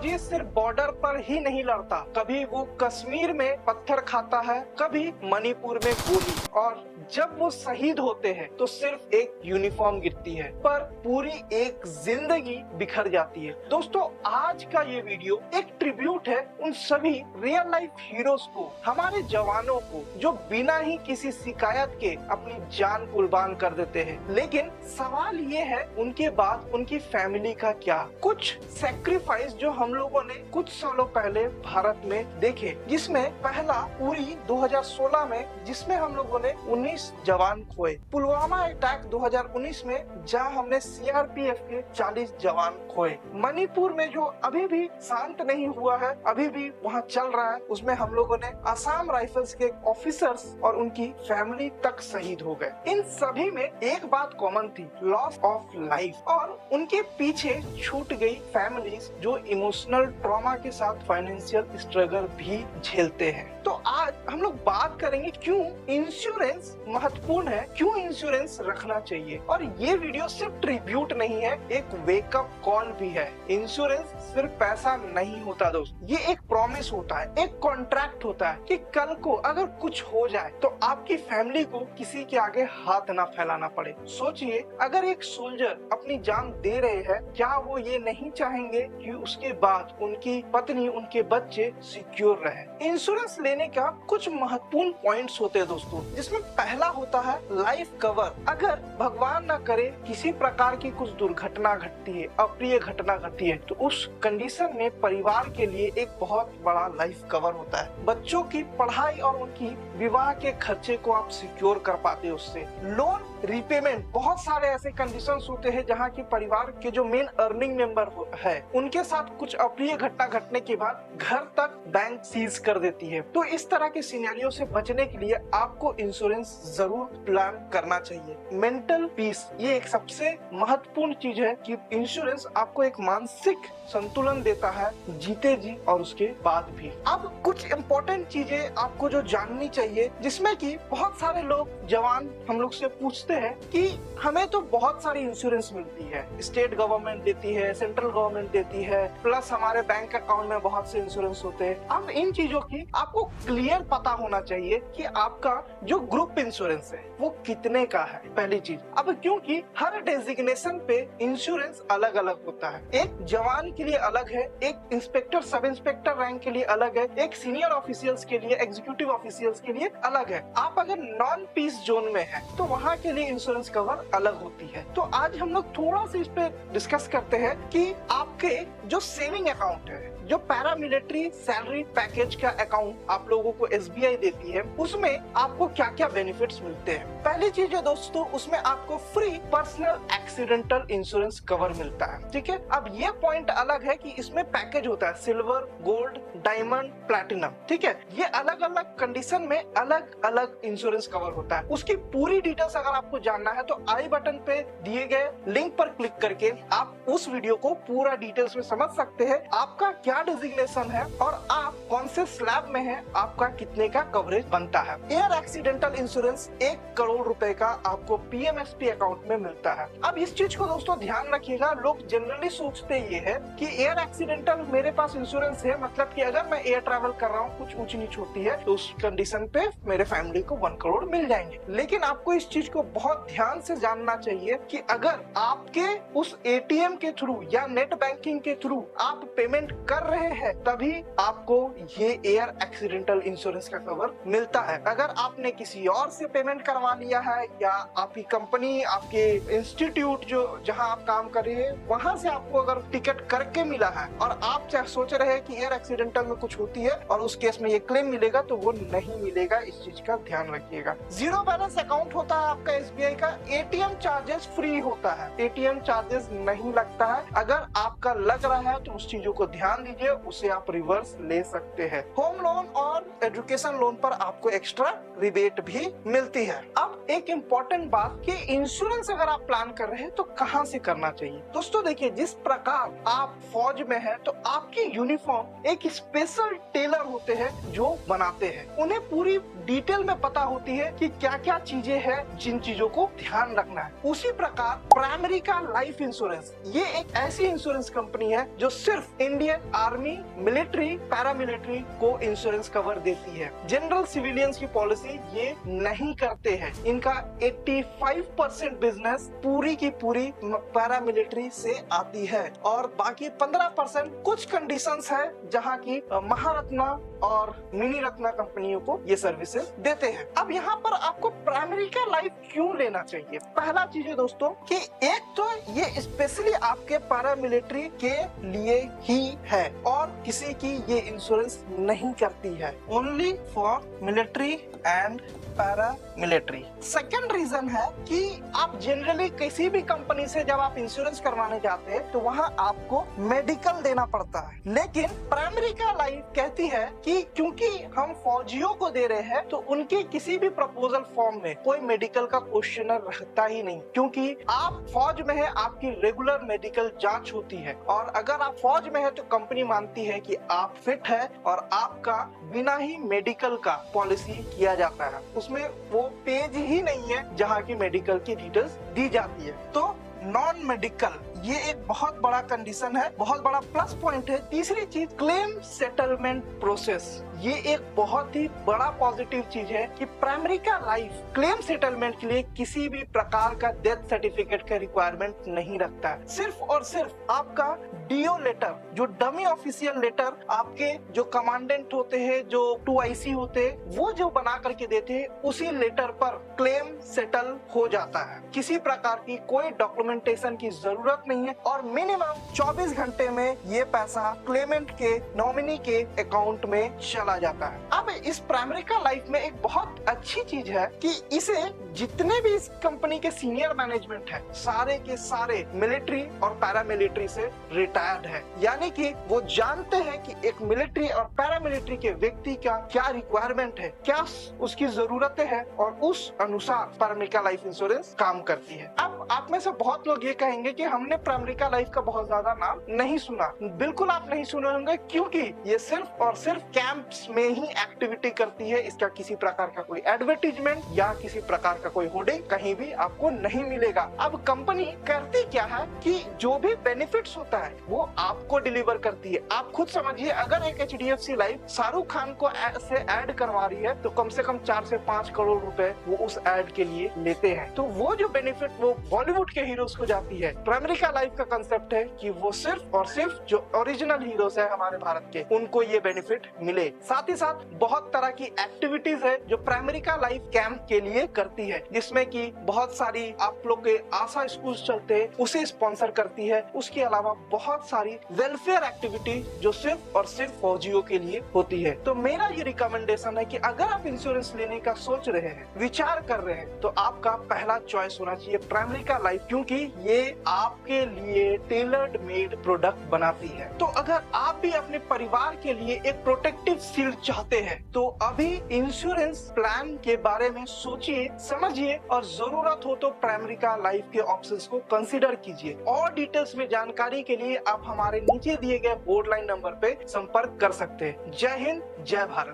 फौजी सिर्फ बॉर्डर पर ही नहीं लड़ता, कभी वो कश्मीर में पत्थर खाता है, कभी मणिपुर में गोली, और जब वो शहीद होते हैं तो सिर्फ एक यूनिफॉर्म गिरती है पर पूरी एक जिंदगी बिखर जाती है। दोस्तों, आज का ये वीडियो एक ट्रिब्यूट है उन सभी रियल लाइफ हीरोज को, हमारे जवानों को, जो बिना ही किसी शिकायत के अपनी जान कुर्बान कर देते हैं। लेकिन सवाल ये है, उनके बाद उनकी फैमिली का क्या? कुछ सैक्रिफाइस जो हम लोगों ने कुछ सालों पहले भारत में देखे, जिसमें पहला उरी 2016 में, जिसमें हम लोगों ने 19 जवान खोए। पुलवामा अटैक 2019 में, जहां हमने सीआरपीएफ के 40 जवान खोए। मणिपुर में जो अभी भी शांत नहीं हुआ है, अभी भी वहां चल रहा है, उसमें हम लोगों ने असम राइफल्स के ऑफिसर्स और उनकी फैमिली तक शहीद हो गए। इन सभी में एक बात कॉमन थी, लॉस ऑफ लाइफ, और उनके पीछे छूट गई फैमिलीज जो इमोशनल ट्रॉमा के साथ फाइनेंशियल स्ट्रगल भी झेलते हैं। तो आज हम लोग बात करेंगे क्यों इंश्योरेंस महत्वपूर्ण है, क्यों इंश्योरेंस रखना चाहिए। और ये वीडियो सिर्फ ट्रिब्यूट नहीं है, एक वेकअप कॉल भी है। इंश्योरेंस सिर्फ पैसा नहीं होता दोस्त, ये एक प्रॉमिस होता है, एक कॉन्ट्रैक्ट होता है कि कल को अगर कुछ हो जाए तो आपकी फैमिली को किसी के आगे हाथ ना फैलाना पड़े। सोचिए, अगर एक सोल्जर अपनी जान दे रहे हैं, क्या वो ये नहीं चाहेंगे कि उसके बाद उनकी पत्नी, उनके बच्चे सिक्योर रहे। इंश्योरेंस लेने का कुछ महत्वपूर्ण पॉइंट्स होते हैं दोस्तों, जिसमें पहला होता है लाइफ कवर। अगर भगवान ना करे किसी प्रकार की कुछ दुर्घटना घटती है, अप्रिय घटना घटती है, तो उस कंडीशन में परिवार के लिए एक बहुत बड़ा लाइफ कवर होता है। बच्चों की पढ़ाई और उनकी विवाह के खर्चे को आप सिक्योर कर पाते हो उससे। लोन रीपेमेंट, बहुत सारे ऐसे कंडीशंस होते हैं जहाँ की परिवार के जो मेन अर्निंग मेंबर है, उनके साथ कुछ अप्रिय घटना घटने के बाद घर तक बैंक सीज कर देती है। तो इस तरह के सिनेरियो से बचने के लिए आपको इंश्योरेंस जरूर प्लान करना चाहिए। मेंटल पीस, ये एक सबसे महत्वपूर्ण चीज है कि इंश्योरेंस आपको एक मानसिक संतुलन देता है, जीते जी और उसके बाद भी। अब कुछ इम्पोर्टेंट चीजें आपको जो जाननी चाहिए, जिसमें कि बहुत सारे लोग जवान हम लोग से पूछते हैं कि हमें तो बहुत सारी इंश्योरेंस मिलती है, स्टेट गवर्नमेंट देती है, सेंट्रल गवर्नमेंट देती है, प्लस हमारे बैंक अकाउंट में बहुत से इंश्योरेंस होते हैं। अब इन चीजों की आपको क्लियर पता होना चाहिए कि आपका जो ग्रुप इंश्योरेंस है वो कितने का है, पहली चीज। अब क्योंकि हर डेजिग्नेशन पे इंश्योरेंस अलग अलग होता है, एक जवान के लिए अलग है, एक इंस्पेक्टर सब इंस्पेक्टर रैंक के लिए अलग है, एक सीनियर ऑफिशियल्स के लिए, एग्जीक्यूटिव ऑफिशियल्स के लिए अलग है। आप अगर नॉन पीस जोन में है तो वहाँ के लिए इंश्योरेंस कवर अलग होती है। तो आज हम लोग थोड़ा सा इस पे डिस्कस करते हैं कि आपके जो सेविंग अकाउंट है, जो पैरामिलिट्री सैलरी पैकेज का अकाउंट आप लोगों को एसबीआई देती है, उसमें आपको क्या क्या बेनिफिट्स मिलते हैं। पहली चीज है दोस्तों, उसमें आपको free personal accidental insurance cover मिलता है। ठीक है, अब ये पॉइंट अलग है कि इसमें पैकेज होता है सिल्वर, गोल्ड, डायमंड, प्लैटिनम। ठीक है, ये अलग अलग कंडीशन में अलग अलग इंश्योरेंस कवर होता है। उसकी पूरी डिटेल्स अगर आपको जानना है तो आई बटन पे दिए गए लिंक पर क्लिक करके आप उस वीडियो को पूरा डिटेल्स में समझ सकते हैं, आपका क्या डेजिग्नेशन है और आप कौन से स्लैब में है, आपका कितने का कवरेज बनता है। एयर एक्सीडेंटल इंश्योरेंस 1 करोड़ रुपए का आपको पीएमएसपी अकाउंट में मिलता है। अब इस चीज को दोस्तों ध्यान रखिएगा, लोग जनरली सोचते ये है कि एयर एक्सीडेंटल मेरे पास इंश्योरेंस है, मतलब कि अगर मैं एयर ट्रैवल कर रहा हूँ, कुछ ऊंच नीच होती है, तो उस कंडीशन पे मेरे फैमिली को 1 करोड़ मिल जाएंगे। लेकिन आपको इस चीज को बहुत ध्यान से जानना चाहिए कि अगर आपके उस एटीएम के थ्रू या नेट बैंकिंग के थ्रू आप पेमेंट कर रहे हैं, तभी आपको ये एयर एक्सीडेंटल इंश्योरेंस का कवर मिलता है। अगर आपने किसी और से पेमेंट करवा लिया है, या आपकी कंपनी, आपके इंस्टीट्यूट जो जहां आप काम कर रहे हैं, वहां से आपको अगर टिकट करके मिला है और आप सोच रहे हैं कि एयर एक्सीडेंटल में कुछ होती है और उस केस में ये क्लेम मिलेगा, तो वो नहीं मिलेगा। इस चीज का ध्यान रखिएगा। जीरो बैलेंस अकाउंट होता है आपका एसबीआई का, एटीएम चार्जेस फ्री होता है, एटीएम चार्जेस नहीं लगता है। अगर आपका लग रहा है तो उस चीजों को ध्यान दीजिए, उसे आप रिवर्स ले सकते हैं। होम लोन और एजुकेशन लोन पर आपको एक्स्ट्रा रिबेट भी मिलती है। अब एक इम्पोर्टेंट बात कि इंश्योरेंस अगर आप प्लान कर रहे हैं तो कहां से करना चाहिए। दोस्तों देखिए, जिस प्रकार आप फौज में हैं तो आपकी यूनिफॉर्म एक स्पेशल टेलर होते हैं जो बनाते हैं, उन्हें पूरी डिटेल में पता होती है कि क्या क्या चीजें हैं जिन चीजों चीजों को ध्यान रखना है। उसी प्रकार प्राइमरी का लाइफ इंश्योरेंस, ये एक ऐसी इंश्योरेंस कंपनी है जो सिर्फ इंडियन आर्मी, मिलिट्री, पैरामिलिट्री को इंश्योरेंस कवर देती है। जनरल सिविलियंस की पॉलिसी ये नहीं करते हैं। इनका 85% बिजनेस पूरी की पूरी पैरामिलिट्री से आती है और बाकी 15% कुछ कंडीशंस है जहां की महारत्ना और मिनी रत्ना कंपनियों को ये सर्विसेज देते हैं। अब यहाँ पर आपको प्राइमरी का लाइफ क्यों लेना चाहिए? पहला चीज है दोस्तों कि एक तो ये स्पेशली आपके पैरामिलिट्री के लिए ही है और किसी की ये इंश्योरेंस नहीं करती है, only for military and paramilitary. Second reason है कि आप जनरली किसी भी कंपनी से जब आप इंश्योरेंस करवाने जाते हैं तो वहाँ आपको मेडिकल देना पड़ता है, लेकिन प्राइमरी का लाइफ कहती है कि क्योंकि हम फौजियों को दे रहे हैं तो उनके किसी भी प्रपोजल फॉर्म में कोई मेडिकल का क्वेश्चनर रहता ही नहीं, क्योंकि आप फौज में है, आपकी रेगुलर मेडिकल जांच होती है और अगर आप फौज में है तो कंपनी मानती है कि आप फिट है और आपका बिना ही मेडिकल का पॉलिसी किया जाता है। उसमें वो पेज ही नहीं है जहाँ की मेडिकल की डिटेल्स दी जाती है। तो नॉन मेडिकल ये एक बहुत बड़ा कंडीशन है, बहुत बड़ा प्लस पॉइंट है। तीसरी चीज क्लेम सेटलमेंट प्रोसेस, ये एक बहुत ही बड़ा पॉजिटिव चीज है कि प्राइमरी का लाइफ क्लेम सेटलमेंट के लिए किसी भी प्रकार का डेथ सर्टिफिकेट का रिक्वायरमेंट नहीं रखता है। सिर्फ और सिर्फ आपका डीओ लेटर, जो डमी ऑफिशियल लेटर आपके जो कमांडेंट होते हैं, जो 2IC होते हैं, वो जो बना करके देते हैं, उसी लेटर पर क्लेम सेटल हो जाता है। किसी प्रकार की कोई डॉक्यूमेंटेशन की जरूरत नहीं है और मिनिमम 24 घंटे में ये पैसा क्लेमेंट के नॉमिनी के अकाउंट में चला जाता है। अब इस प्राइमरी का लाइफ में एक बहुत अच्छी चीज है कि इसे जितने भी इस कंपनी के सीनियर मैनेजमेंट है, सारे के सारे मिलिट्री और पैरामिलिट्री से रिटायर्ड है, यानी कि वो जानते हैं कि एक मिलिट्री और पैरामिलिट्री के व्यक्ति का क्या रिक्वायरमेंट है, क्या उसकी जरूरतें हैं और उस अनुसार प्राइमरी का लाइफ इंश्योरेंस काम करती है। अब आप में से बहुत लोग ये कहेंगे कि हमने प्राइमरी का लाइफ का बहुत ज्यादा नाम नहीं सुना। बिल्कुल आप नहीं सुने होंगे, क्योंकि ये सिर्फ और सिर्फ कैंप्स में ही एक्टिविटी करती है। इसका किसी प्रकार का कोई एडवर्टीजमेंट या किसी प्रकार का कोई होर्डिंग कहीं भी आपको नहीं मिलेगा। अब कंपनी करती क्या है कि जो भी बेनिफिट्स होता है वो आपको डिलीवर करती है। आप खुद समझिए, अगर एक HDFC लाइफ शाहरुख खान को से ऐड करवा रही है तो कम से कम 4 से 5 करोड़ रुपए वो उस ऐड के लिए लेते हैं। तो वो जो बेनिफिट वो बॉलीवुड के हीरोज को जाती है, प्राइमरी का लाइफ का कंसेप्ट है कि वो सिर्फ और सिर्फ जो ओरिजिनल हीरोज है हमारे भारत के, उनको ये बेनिफिट मिले। साथ ही साथ बहुत तरह की एक्टिविटीज है जो प्राइमरी का लाइफ कैंप के लिए करती है, जिसमें कि बहुत सारी आप लोग के आशा स्कूल चलते हैं उसे स्पॉन्सर करती है। उसके अलावा बहुत सारी वेलफेयर एक्टिविटी जो सिर्फ और सिर्फ फौजियों के लिए होती है। तो मेरा ये रिकमेंडेशन है कि अगर आप इंश्योरेंस लेने का सोच रहे हैं, विचार कर रहे हैं, तो आपका पहला चॉइस होना चाहिए प्राइमरी का लाइफ, क्योंकि ये आपके लिए टेलर्ड मेड प्रोडक्ट बनाती है। तो अगर आप भी अपने परिवार के लिए एक प्रोटेक्टिव शील्ड चाहते हैं तो अभी इंश्योरेंस प्लान के बारे में सोचिए, समझिए और जरूरत हो तो प्राइमरी का लाइफ के ऑप्शंस को कंसीडर कीजिए। और डिटेल्स में जानकारी के लिए आप हमारे नीचे दिए गए बोर्ड लाइन नंबर पे संपर्क कर सकते हैं। जय हिंद, जय भारत।